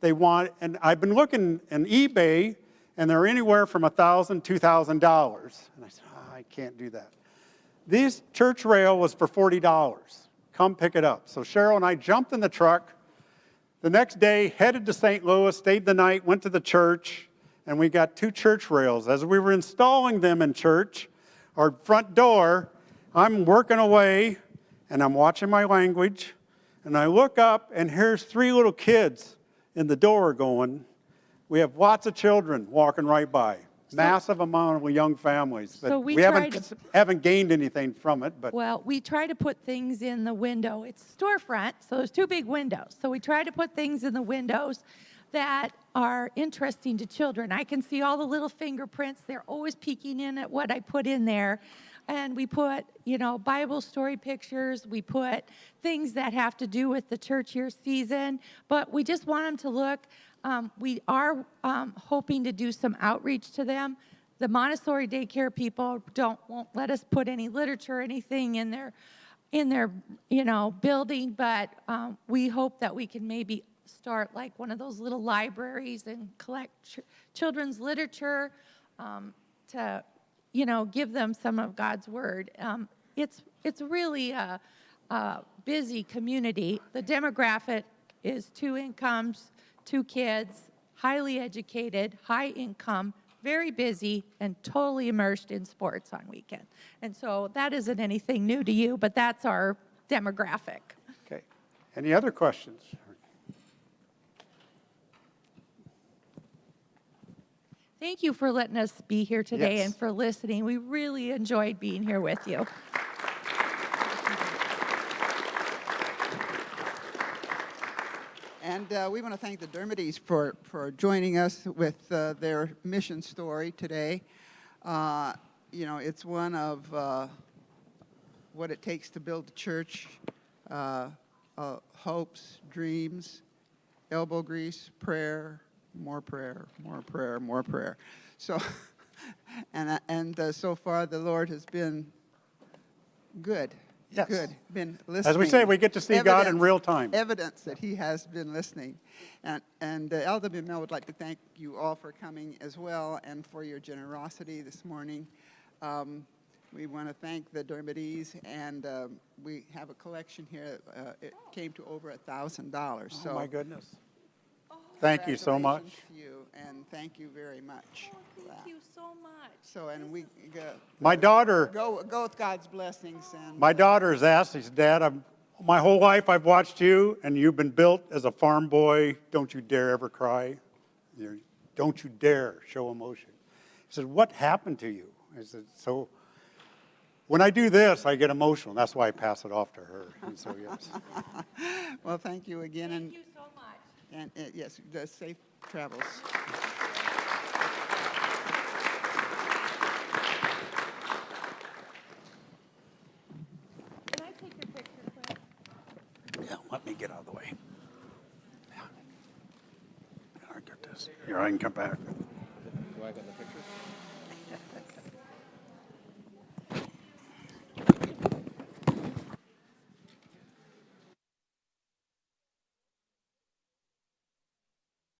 and I've been looking on eBay, and they're anywhere from $1,000, $2,000. And I said, I can't do that. This church rail was for $40. Come pick it up. So Cheryl and I jumped in the truck. The next day, headed to St. Louis, stayed the night, went to the church, and we got 2 church rails. As we were installing them in church, our front door, I'm working away, and I'm watching my language, and I look up, and here's 3 little kids in the door going, we have lots of children walking right by. Massive amount of young families. But So we haven't gained anything from it. But well, we try to put things in the window. It's storefront, so there's 2 big windows. So we try to put things in the windows that are interesting to children. I can see all the little fingerprints. They're always peeking in at what I put in there. And we put, Bible story pictures. We put things that have to do with the church year season. But we just want them to look. We are hoping to do some outreach to them. The Montessori daycare people won't let us put any literature or anything in their building. But we hope that we can maybe start like one of those little libraries and collect children's literature to give them some of God's word. It's really a busy community. The demographic is 2 incomes, 2 kids, highly educated, high income, very busy, and totally immersed in sports on weekend. And so that isn't anything new to you, but that's our demographic. okay. Any other questions? Thank you for letting us be here today Yes. and for listening. We really enjoyed being here with you. And we want to thank the Dermodys for joining us with their mission story today. you know, it's one of what it takes to build a church, hopes, dreams, elbow grease, prayer, more prayer, more prayer, more prayer. So, and so far the Lord has been good. Yes. Good. Been listening. As we say, we get to see God in real time. Evidence that He has been listening. And LWML would like to thank you all for coming as well and for your generosity this morning. We want to thank the Dermodys, and we have a collection here. It came to over $1,000. Oh, my goodness. Thank you so much. Congratulations to you, and thank you very much. Oh, thank you so much. So, and we My daughter, go with God's blessings. And my daughter has asked, she said, Dad, my whole life I've watched you, and you've been built as a farm boy. Don't you dare ever cry. Don't you dare show emotion. He said, what happened to you? I said, so when I do this, I get emotional. That's why I pass it off to her. And so, yes. well, thank you again. Thank you so much. And yes, the safe travels. Can I take your picture quick? Yeah, let me get out of the way. Yeah, I got this. Here, I can come back. Do I get the picture?